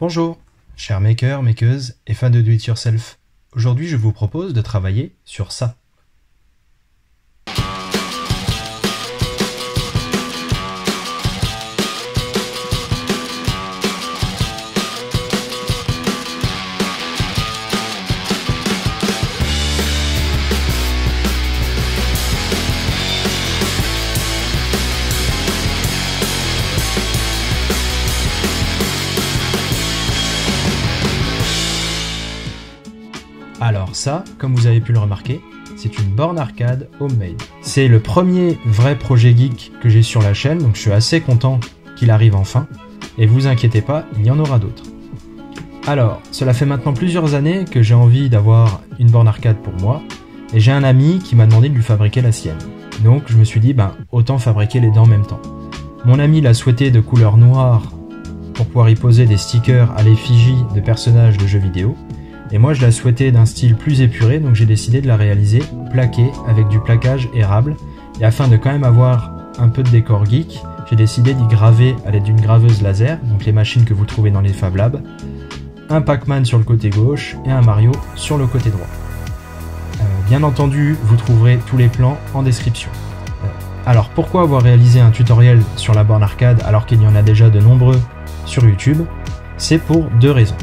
Bonjour, chers makers, makeuses et fans de do-it-yourself. Aujourd'hui, je vous propose de travailler sur ça. Alors ça, comme vous avez pu le remarquer, c'est une borne arcade homemade. C'est le premier vrai projet geek que j'ai sur la chaîne, donc je suis assez content qu'il arrive enfin. Et vous inquiétez pas, il y en aura d'autres. Alors, cela fait maintenant plusieurs années que j'ai envie d'avoir une borne arcade pour moi, et j'ai un ami qui m'a demandé de lui fabriquer la sienne. Donc je me suis dit, autant fabriquer les deux en même temps. Mon ami l'a souhaité de couleur noire pour pouvoir y poser des stickers à l'effigie de personnages de jeux vidéo. Et moi je la souhaitais d'un style plus épuré, donc j'ai décidé de la réaliser plaquée avec du plaquage érable. Et afin de quand même avoir un peu de décor geek, j'ai décidé d'y graver à l'aide d'une graveuse laser, donc les machines que vous trouvez dans les Fab Labs, un Pac-Man sur le côté gauche et un Mario sur le côté droit. Bien entendu, vous trouverez tous les plans en description. Alors pourquoi avoir réalisé un tutoriel sur la borne arcade alors qu'il y en a déjà de nombreux sur YouTube? C'est pour deux raisons.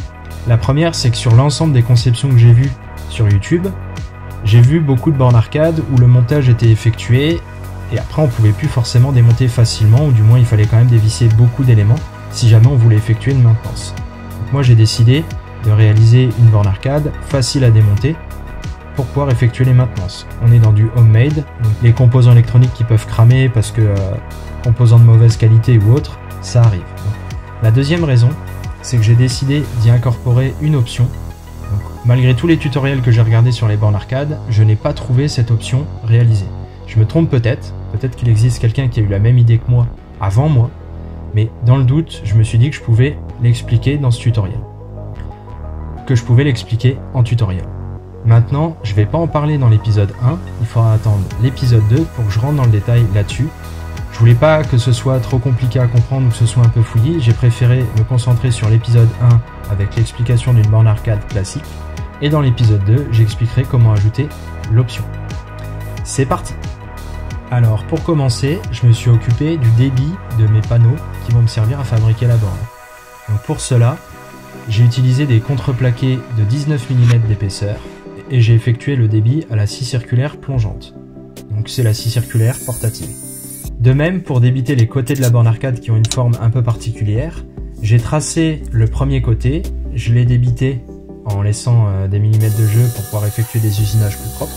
La première, c'est que sur l'ensemble des conceptions que j'ai vues sur YouTube, j'ai vu beaucoup de bornes arcade où le montage était effectué et après on pouvait plus forcément démonter facilement, ou du moins il fallait quand même dévisser beaucoup d'éléments si jamais on voulait effectuer une maintenance. Donc moi j'ai décidé de réaliser une borne arcade facile à démonter pour pouvoir effectuer les maintenances. On est dans du homemade, donc les composants électroniques qui peuvent cramer parce que composants de mauvaise qualité ou autre, ça arrive. Donc, la deuxième raison, c'est que j'ai décidé d'y incorporer une option. Donc, malgré tous les tutoriels que j'ai regardés sur les bornes arcade, je n'ai pas trouvé cette option réalisée. Je me trompe peut-être qu'il existe quelqu'un qui a eu la même idée que moi avant moi, mais dans le doute, je me suis dit que je pouvais l'expliquer dans ce tutoriel. Que je pouvais l'expliquer en tutoriel. Maintenant, je ne vais pas en parler dans l'épisode 1, il faudra attendre l'épisode 2 pour que je rentre dans le détail là-dessus. Je voulais pas que ce soit trop compliqué à comprendre ou que ce soit un peu fouillis, j'ai préféré me concentrer sur l'épisode 1 avec l'explication d'une borne arcade classique, et dans l'épisode 2, j'expliquerai comment ajouter l'option. C'est parti! Alors pour commencer, je me suis occupé du débit de mes panneaux qui vont me servir à fabriquer la borne. Donc pour cela, j'ai utilisé des contreplaqués de 19 mm d'épaisseur, et j'ai effectué le débit à la scie circulaire plongeante. Donc c'est la scie circulaire portative. De même, pour débiter les côtés de la borne arcade qui ont une forme un peu particulière, j'ai tracé le premier côté, je l'ai débité en laissant des millimètres de jeu pour pouvoir effectuer des usinages plus propres,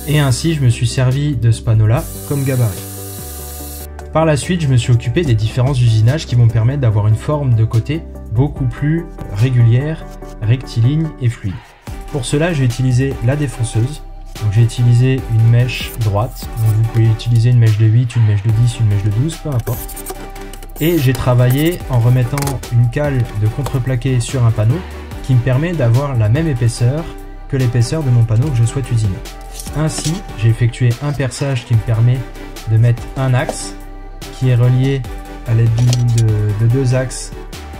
et ainsi je me suis servi de ce panneau-là comme gabarit. Par la suite, je me suis occupé des différents usinages qui vont me permettre d'avoir une forme de côté beaucoup plus régulière, rectiligne et fluide. Pour cela, j'ai utilisé la défonceuse. Donc j'ai utilisé une mèche droite, donc vous pouvez utiliser une mèche de 8, une mèche de 10, une mèche de 12, peu importe. Et j'ai travaillé en remettant une cale de contreplaqué sur un panneau qui me permet d'avoir la même épaisseur que l'épaisseur de mon panneau que je souhaite usiner. Ainsi, j'ai effectué un perçage qui me permet de mettre un axe qui est relié à l'aide de deux axes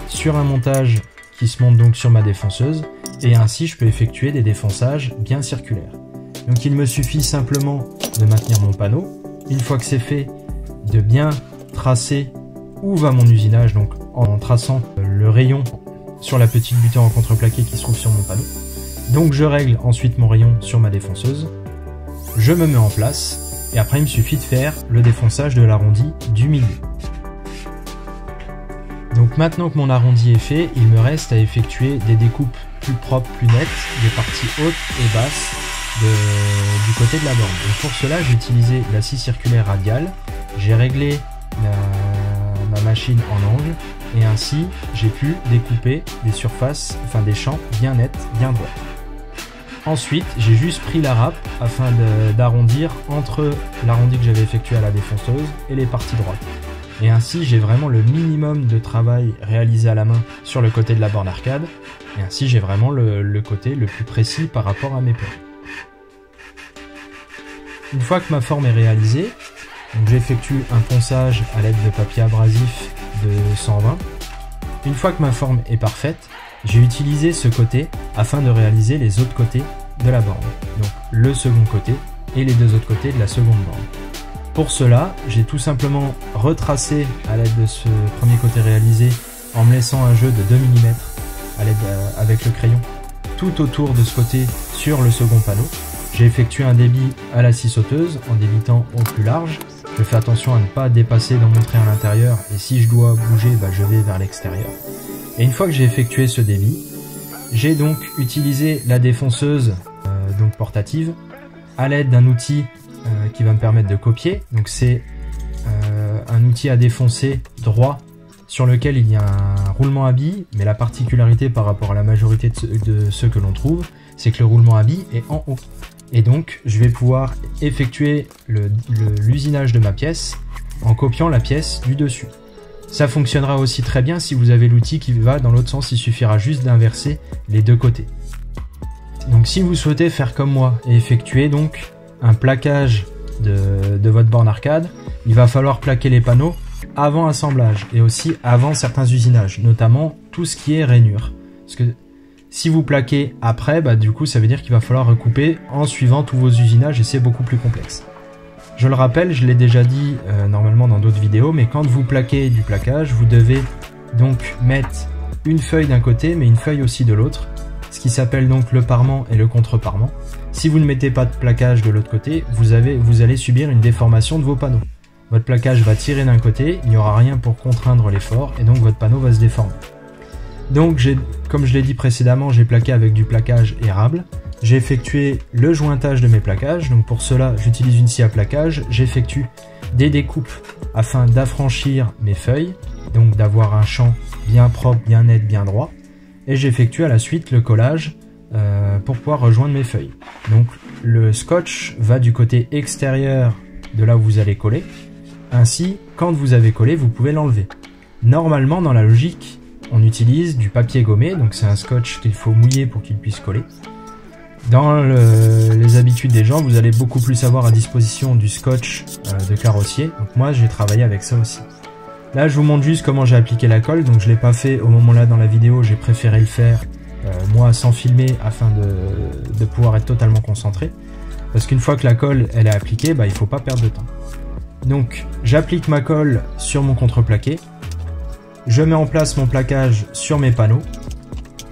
sur un montage qui se monte donc sur ma défonceuse, et ainsi je peux effectuer des défonçages bien circulaires. Donc il me suffit simplement de maintenir mon panneau, une fois que c'est fait, de bien tracer où va mon usinage, donc en traçant le rayon sur la petite butée en contreplaqué qui se trouve sur mon panneau. Donc je règle ensuite mon rayon sur ma défonceuse, je me mets en place, et après il me suffit de faire le défonçage de l'arrondi du milieu. Donc maintenant que mon arrondi est fait, il me reste à effectuer des découpes plus propres, plus nettes, des parties hautes et basses du côté de la borne. Donc pour cela, j'ai utilisé la scie circulaire radiale, j'ai réglé ma machine en angle, et ainsi j'ai pu découper des surfaces, enfin des champs bien nets, bien droits. Ensuite, j'ai juste pris la râpe afin d'arrondir entre l'arrondi que j'avais effectué à la défonceuse et les parties droites. Et ainsi, j'ai vraiment le minimum de travail réalisé à la main sur le côté de la borne arcade, et ainsi j'ai vraiment le côté le plus précis par rapport à mes plans. Une fois que ma forme est réalisée, j'effectue un ponçage à l'aide de papier abrasif de 120 Une fois que ma forme est parfaite, j'ai utilisé ce côté afin de réaliser les autres côtés de la borne. Donc le second côté et les deux autres côtés de la seconde borne. Pour cela, j'ai tout simplement retracé à l'aide de ce premier côté réalisé en me laissant un jeu de 2 mm avec le crayon tout autour de ce côté sur le second panneau. J'ai effectué un débit à la scie sauteuse en débitant au plus large. Je fais attention à ne pas dépasser dans mon trait à l'intérieur et si je dois bouger, je vais vers l'extérieur. Et une fois que j'ai effectué ce débit, j'ai donc utilisé la défonceuse donc portative à l'aide d'un outil qui va me permettre de copier. Donc c'est un outil à défoncer droit sur lequel il y a un roulement à billes, mais la particularité par rapport à la majorité de ceux que l'on trouve, c'est que le roulement à billes est en haut. Et donc je vais pouvoir effectuer l'usinage de ma pièce en copiant la pièce du dessus. Ça fonctionnera aussi très bien si vous avez l'outil qui va dans l'autre sens, il suffira juste d'inverser les deux côtés. Donc si vous souhaitez faire comme moi et effectuer donc un plaquage de votre borne arcade, il va falloir plaquer les panneaux avant assemblage et aussi avant certains usinages, notamment tout ce qui est rainure. Parce que si vous plaquez après, du coup ça veut dire qu'il va falloir recouper en suivant tous vos usinages et c'est beaucoup plus complexe. Je le rappelle, je l'ai déjà dit normalement dans d'autres vidéos, mais quand vous plaquez du plaquage, vous devez donc mettre une feuille d'un côté mais une feuille aussi de l'autre, ce qui s'appelle donc le parement et le contre-parement. Si vous ne mettez pas de plaquage de l'autre côté, vous allez subir une déformation de vos panneaux. Votre plaquage va tirer d'un côté, il n'y aura rien pour contraindre l'effort et donc votre panneau va se déformer. Donc comme je l'ai dit précédemment, j'ai plaqué avec du plaquage érable. J'ai effectué le jointage de mes plaquages, donc pour cela j'utilise une scie à plaquage, j'effectue des découpes afin d'affranchir mes feuilles, donc d'avoir un champ bien propre, bien net, bien droit, et j'effectue à la suite le collage pour pouvoir rejoindre mes feuilles. Donc le scotch va du côté extérieur de là où vous allez coller, ainsi quand vous avez collé vous pouvez l'enlever. Normalement dans la logique on utilise du papier gommé, donc c'est un scotch qu'il faut mouiller pour qu'il puisse coller. Dans les habitudes des gens, vous allez beaucoup plus avoir à disposition du scotch de carrossier. Donc moi, j'ai travaillé avec ça aussi. Là, je vous montre juste comment j'ai appliqué la colle. Donc je l'ai pas fait au moment là dans la vidéo. J'ai préféré le faire moi sans filmer afin de pouvoir être totalement concentré. Parce qu'une fois que la colle elle est appliquée, il faut pas perdre de temps. Donc j'applique ma colle sur mon contreplaqué. Je mets en place mon plaquage sur mes panneaux.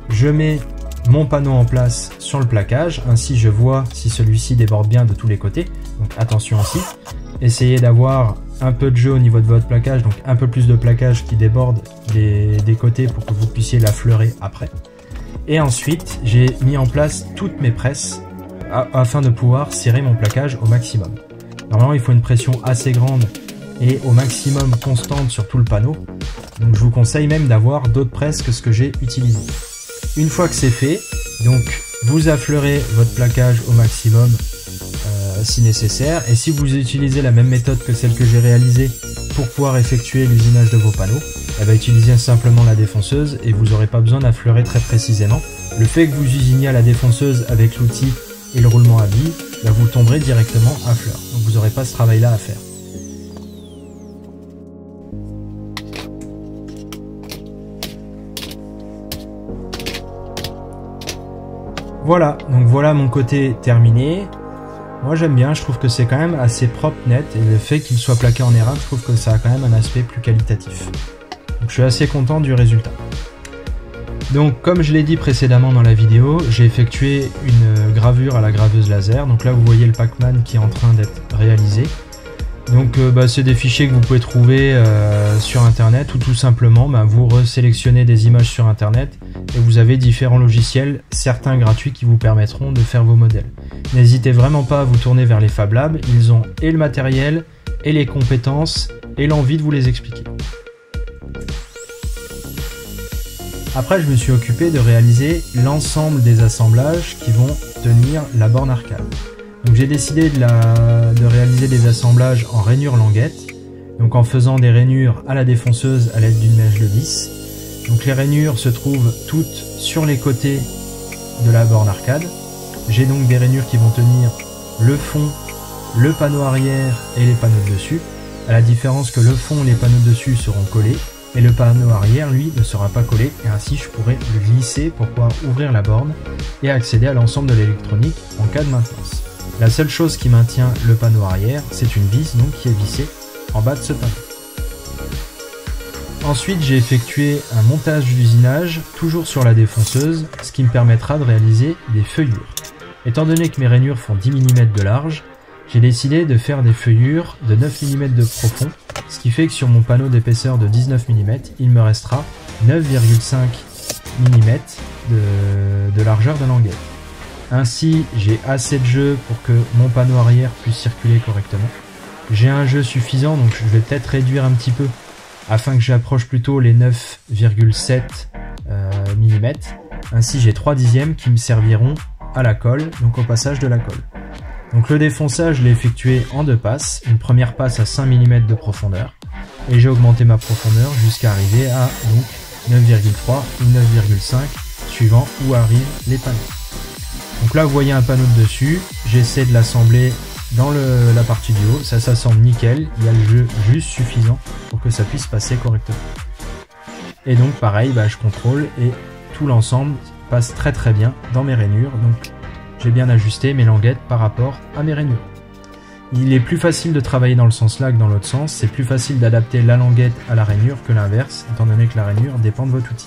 Je mets mon panneau en place sur le plaquage, ainsi je vois si celui-ci déborde bien de tous les côtés, donc attention aussi. Essayez d'avoir un peu de jeu au niveau de votre plaquage, donc un peu plus de plaquage qui déborde des côtés pour que vous puissiez l'affleurer après. Et ensuite j'ai mis en place toutes mes presses afin de pouvoir serrer mon plaquage au maximum. Normalement il faut une pression assez grande et au maximum constante sur tout le panneau, donc je vous conseille même d'avoir d'autres presses que ce que j'ai utilisé. Une fois que c'est fait, donc vous affleurez votre plaquage au maximum si nécessaire, et si vous utilisez la même méthode que celle que j'ai réalisée pour pouvoir effectuer l'usinage de vos panneaux, utilisez simplement la défonceuse et vous n'aurez pas besoin d'affleurer très précisément. Le fait que vous usiniez à la défonceuse avec l'outil et le roulement à billes, vous tomberez directement à fleur, donc vous n'aurez pas ce travail là à faire. Voilà, donc voilà mon côté terminé. Moi j'aime bien, je trouve que c'est quand même assez propre, net, et le fait qu'il soit plaqué en érable, je trouve que ça a quand même un aspect plus qualitatif. Donc je suis assez content du résultat. Donc comme je l'ai dit précédemment dans la vidéo, j'ai effectué une gravure à la graveuse laser. Donc là vous voyez le Pac-Man qui est en train d'être réalisé. Donc c'est des fichiers que vous pouvez trouver sur internet, ou tout simplement vous resélectionnez des images sur internet et vous avez différents logiciels, certains gratuits, qui vous permettront de faire vos modèles. N'hésitez vraiment pas à vous tourner vers les Fab Labs, ils ont et le matériel, et les compétences, et l'envie de vous les expliquer. Après je me suis occupé de réaliser l'ensemble des assemblages qui vont tenir la borne arcade. Donc j'ai décidé de réaliser des assemblages en rainure languette, donc en faisant des rainures à la défonceuse à l'aide d'une mèche de 10. Donc les rainures se trouvent toutes sur les côtés de la borne arcade. J'ai donc des rainures qui vont tenir le fond, le panneau arrière et les panneaux de dessus, à la différence que le fond et les panneaux de dessus seront collés et le panneau arrière, lui, ne sera pas collé, et ainsi je pourrai le glisser pour pouvoir ouvrir la borne et accéder à l'ensemble de l'électronique en cas de maintenance. La seule chose qui maintient le panneau arrière, c'est une vis donc qui est vissée en bas de ce panneau. Ensuite, j'ai effectué un montage d'usinage, toujours sur la défonceuse, ce qui me permettra de réaliser des feuillures. Étant donné que mes rainures font 10 mm de large, j'ai décidé de faire des feuillures de 9 mm de profond, ce qui fait que sur mon panneau d'épaisseur de 19 mm, il me restera 9,5 mm de largeur de languette. Ainsi, j'ai assez de jeu pour que mon panneau arrière puisse circuler correctement. J'ai un jeu suffisant, donc je vais peut-être réduire un petit peu afin que j'approche plutôt les 9,7 mm. Ainsi, j'ai 3 dixièmes qui me serviront à la colle, donc au passage de la colle. Donc le défonçage, je l'ai effectué en 2 passes. Une première passe à 5 mm de profondeur. Et j'ai augmenté ma profondeur jusqu'à arriver à donc 9,3 ou 9,5 suivant où arrivent les panneaux. Donc là, vous voyez un panneau de dessus. J'essaie de l'assembler dans la partie du haut. Ça s'assemble nickel. Il y a le jeu juste suffisant pour que ça puisse passer correctement. Et donc pareil, je contrôle et tout l'ensemble passe très très bien dans mes rainures. Donc j'ai bien ajusté mes languettes par rapport à mes rainures. Il est plus facile de travailler dans le sens là que dans l'autre sens. C'est plus facile d'adapter la languette à la rainure que l'inverse, étant donné que la rainure dépend de votre outil.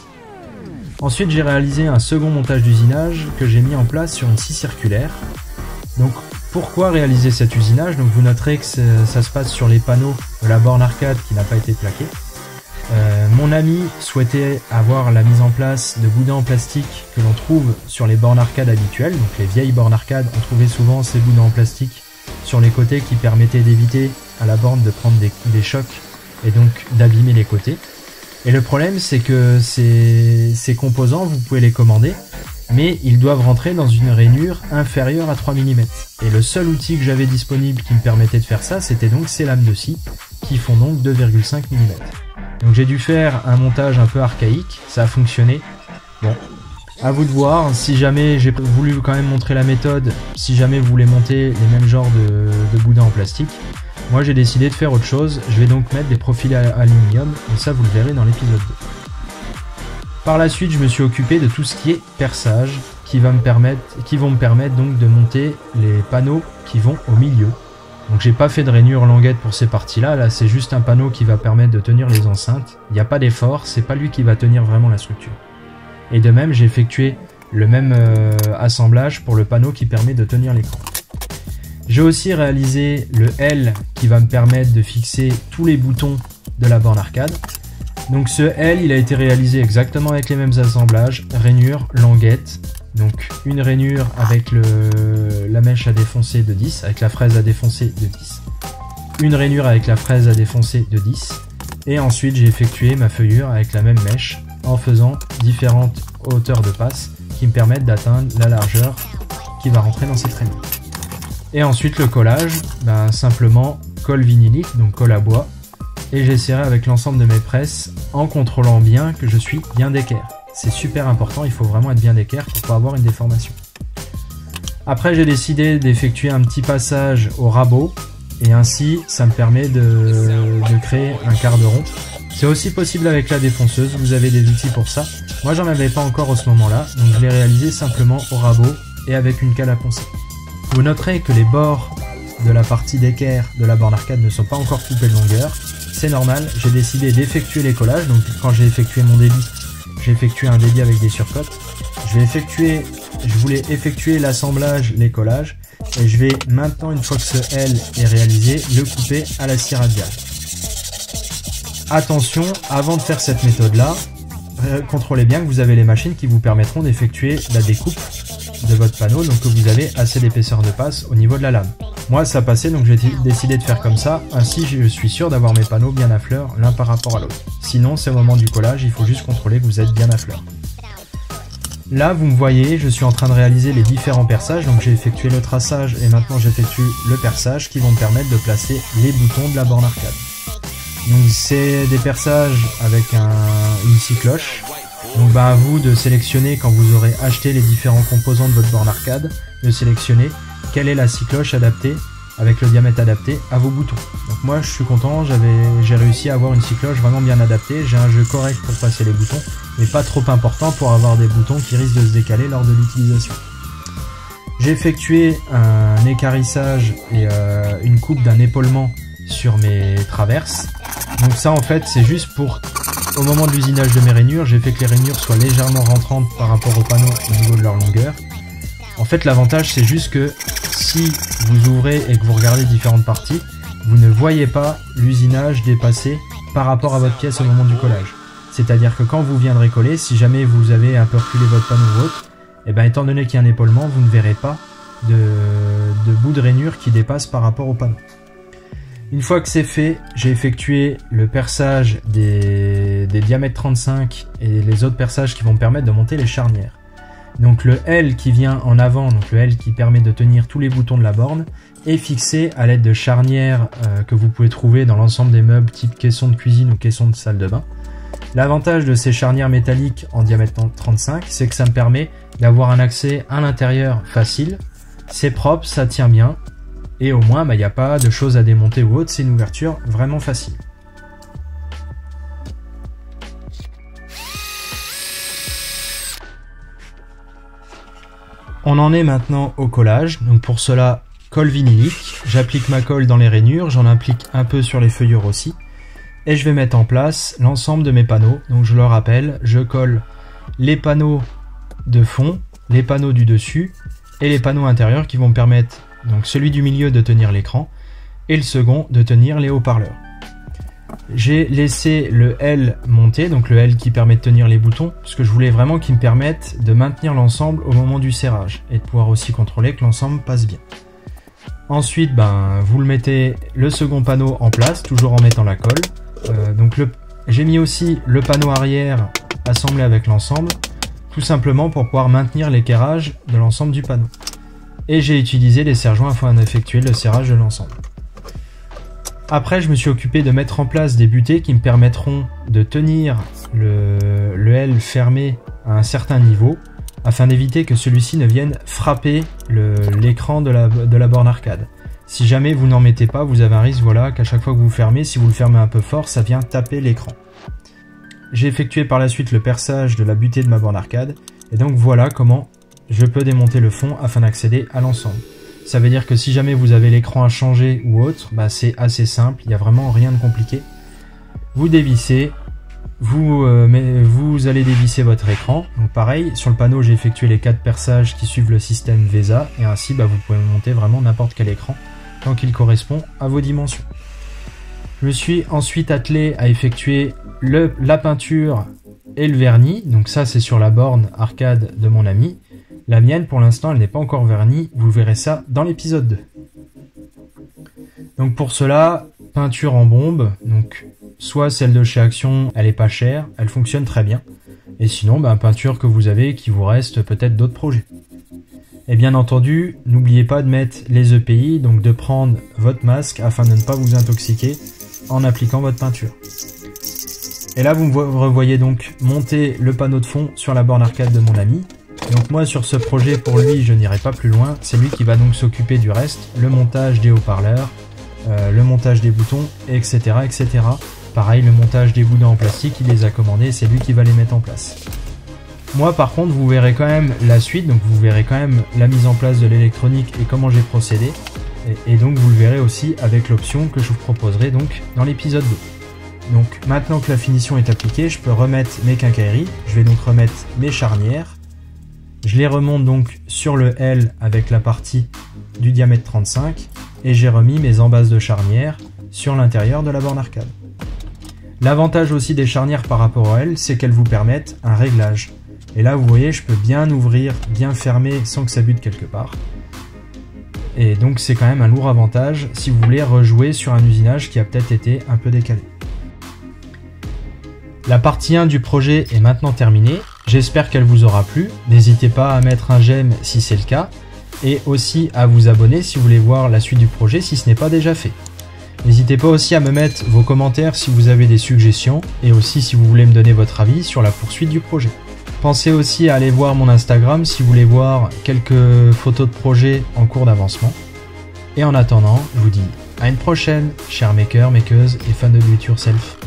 Ensuite, j'ai réalisé un second montage d'usinage que j'ai mis en place sur une scie circulaire. Donc, pourquoi réaliser cet usinage? Donc, vous noterez que ça se passe sur les panneaux de la borne arcade qui n'a pas été plaquée. Mon ami souhaitait avoir la mise en place de boudins en plastique que l'on trouve sur les bornes arcade habituelles. Donc, les vieilles bornes arcade, on trouvait souvent ces boudins en plastique sur les côtés qui permettaient d'éviter à la borne de prendre des chocs et donc d'abîmer les côtés. Et le problème, c'est que ces composants, vous pouvez les commander, mais ils doivent rentrer dans une rainure inférieure à 3 mm. Et le seul outil que j'avais disponible qui me permettait de faire ça, c'était donc ces lames de scie, qui font donc 2,5 mm. Donc j'ai dû faire un montage un peu archaïque, ça a fonctionné. Bon, à vous de voir, si jamais j'ai voulu quand même montrer la méthode, si jamais vous voulez monter les mêmes genres de boudins en plastique, moi j'ai décidé de faire autre chose, je vais donc mettre des profils aluminium, et ça vous le verrez dans l'épisode 2. Par la suite, je me suis occupé de tout ce qui est perçage, qui vont me permettre donc de monter les panneaux qui vont au milieu. Donc j'ai pas fait de rainure languette pour ces parties-là, là c'est juste un panneau qui va permettre de tenir les enceintes, il n'y a pas d'effort, c'est pas lui qui va tenir vraiment la structure. Et de même, j'ai effectué le même assemblage pour le panneau qui permet de tenir l'écran. J'ai aussi réalisé le L qui va me permettre de fixer tous les boutons de la borne arcade. Donc ce L, il a été réalisé exactement avec les mêmes assemblages, rainure, languette. Donc une rainure avec la mèche à défoncer de 10, avec la fraise à défoncer de 10. Une rainure avec la fraise à défoncer de 10. Et ensuite j'ai effectué ma feuillure avec la même mèche en faisant différentes hauteurs de passe qui me permettent d'atteindre la largeur qui va rentrer dans cette rainure. Et ensuite le collage, simplement colle vinylique, donc colle à bois. Et j'essaierai avec l'ensemble de mes presses en contrôlant bien que je suis bien d'équerre. C'est super important, il faut vraiment être bien d'équerre pour pas avoir une déformation. Après j'ai décidé d'effectuer un petit passage au rabot et ainsi ça me permet de créer un quart de rond. C'est aussi possible avec la défonceuse, vous avez des outils pour ça. Moi j'en avais pas encore au ce moment-là, donc je l'ai réalisé simplement au rabot et avec une cale à poncer. Vous noterez que les bords de la partie d'équerre de la borne arcade ne sont pas encore coupés de longueur. C'est normal, j'ai décidé d'effectuer les collages, donc quand j'ai effectué mon débit, j'ai effectué un débit avec des surcotes. Je voulais effectuer l'assemblage, les collages, et je vais maintenant, une fois que ce L est réalisé, le couper à la scie radiale. Attention, avant de faire cette méthode-là, contrôlez bien que vous avez les machines qui vous permettront d'effectuer la découpe de votre panneau, donc que vous avez assez d'épaisseur de passe au niveau de la lame. Moi ça passait, donc j'ai décidé de faire comme ça, ainsi je suis sûr d'avoir mes panneaux bien à fleur l'un par rapport à l'autre. Sinon c'est au moment du collage, il faut juste contrôler que vous êtes bien à fleur. Là vous me voyez, je suis en train de réaliser les différents perçages, donc j'ai effectué le traçage et maintenant j'effectue le perçage qui vont me permettre de placer les boutons de la borne arcade. Donc c'est des perçages avec une scie cloche. Donc à vous de sélectionner, quand vous aurez acheté les différents composants de votre borne arcade, de sélectionner quelle est la scie cloche adaptée avec le diamètre adapté à vos boutons. Donc moi je suis content, j'ai réussi à avoir une scie cloche vraiment bien adaptée, j'ai un jeu correct pour passer les boutons, mais pas trop important pour avoir des boutons qui risquent de se décaler lors de l'utilisation. J'ai effectué un équarrissage et une coupe d'un épaulement sur mes traverses. Donc ça en fait c'est juste pour, au moment de l'usinage de mes rainures, j'ai fait que les rainures soient légèrement rentrantes par rapport au panneau au niveau de leur longueur. En fait l'avantage c'est juste que si vous ouvrez et que vous regardez différentes parties, vous ne voyez pas l'usinage dépasser par rapport à votre pièce au moment du collage. C'est-à-dire que quand vous viendrez coller, si jamais vous avez un peu reculé votre panneau ou autre, et bien étant donné qu'il y a un épaulement, vous ne verrez pas de bout de rainure qui dépasse par rapport au panneau. Une fois que c'est fait, j'ai effectué le perçage des diamètres 35 et les autres perçages qui vont me permettre de monter les charnières. Donc le L qui vient en avant, donc le L qui permet de tenir tous les boutons de la borne, est fixé à l'aide de charnières que vous pouvez trouver dans l'ensemble des meubles type caisson de cuisine ou caisson de salle de bain. L'avantage de ces charnières métalliques en diamètre 35, c'est que ça me permet d'avoir un accès à l'intérieur facile, c'est propre, ça tient bien, et au moins il n'y a pas de choses à démonter ou autre, c'est une ouverture vraiment facile. On en est maintenant au collage, donc pour cela, colle vinylique, j'applique ma colle dans les rainures, j'en applique un peu sur les feuillures aussi, et je vais mettre en place l'ensemble de mes panneaux. Donc je le rappelle, je colle les panneaux de fond, les panneaux du dessus, et les panneaux intérieurs qui vont me permettre, donc celui du milieu de tenir l'écran, et le second de tenir les haut-parleurs. J'ai laissé le L monter, donc le L qui permet de tenir les boutons, parce que je voulais vraiment qu'il me permette de maintenir l'ensemble au moment du serrage, et de pouvoir aussi contrôler que l'ensemble passe bien. Ensuite, vous le mettez le second panneau en place, toujours en mettant la colle. J'ai mis aussi le panneau arrière assemblé avec l'ensemble, tout simplement pour pouvoir maintenir l'équerrage de l'ensemble du panneau. Et j'ai utilisé des serre-joints afin d'effectuer le serrage de l'ensemble. Après, je me suis occupé de mettre en place des butées qui me permettront de tenir le L fermé à un certain niveau, afin d'éviter que celui-ci ne vienne frapper l'écran de la borne arcade. Si jamais vous n'en mettez pas, vous avez un risque qu'à chaque fois que vous fermez, si vous le fermez un peu fort, ça vient taper l'écran. J'ai effectué par la suite le perçage de la butée de ma borne arcade, et donc voilà comment je peux démonter le fond afin d'accéder à l'ensemble. Ça veut dire que si jamais vous avez l'écran à changer ou autre, c'est assez simple, il n'y a vraiment rien de compliqué. Vous dévissez, vous allez dévisser votre écran. Donc pareil, sur le panneau j'ai effectué les 4 perçages qui suivent le système VESA, et ainsi vous pouvez monter vraiment n'importe quel écran tant qu'il correspond à vos dimensions. Je me suis ensuite attelé à effectuer la peinture et le vernis, donc ça c'est sur la borne arcade de mon ami. La mienne, pour l'instant, elle n'est pas encore vernie. Vous verrez ça dans l'épisode 2. Donc pour cela, peinture en bombe. Donc soit celle de chez Action, elle est pas chère, elle fonctionne très bien. Et sinon, peinture que vous avez, qui vous reste peut-être d'autres projets. Et bien entendu, n'oubliez pas de mettre les EPI, donc de prendre votre masque afin de ne pas vous intoxiquer en appliquant votre peinture. Et là, vous me revoyez donc monter le panneau de fond sur la borne arcade de mon ami. Donc moi sur ce projet, pour lui, je n'irai pas plus loin, c'est lui qui va donc s'occuper du reste, le montage des haut-parleurs, le montage des boutons, etc., etc. Pareil, le montage des boudins en plastique, il les a commandés, c'est lui qui va les mettre en place. Moi par contre, vous verrez quand même la suite, donc vous verrez quand même la mise en place de l'électronique et comment j'ai procédé, et donc vous le verrez aussi avec l'option que je vous proposerai donc dans l'épisode 2. Donc maintenant que la finition est appliquée, je peux remettre mes quincailleries, je vais donc remettre mes charnières. Je les remonte donc sur le L avec la partie du diamètre 35 et j'ai remis mes embases de charnières sur l'intérieur de la borne arcade. L'avantage aussi des charnières par rapport au L, c'est qu'elles vous permettent un réglage. Et là vous voyez, je peux bien ouvrir, bien fermer sans que ça bute quelque part. Et donc c'est quand même un lourd avantage si vous voulez rejouer sur un usinage qui a peut-être été un peu décalé. La partie 1 du projet est maintenant terminée. J'espère qu'elle vous aura plu. N'hésitez pas à mettre un j'aime si c'est le cas, et aussi à vous abonner si vous voulez voir la suite du projet si ce n'est pas déjà fait. N'hésitez pas aussi à me mettre vos commentaires si vous avez des suggestions, et aussi si vous voulez me donner votre avis sur la poursuite du projet. Pensez aussi à aller voir mon Instagram si vous voulez voir quelques photos de projet en cours d'avancement. Et en attendant, je vous dis à une prochaine, chers makers, makeuses et fans de do it yourself.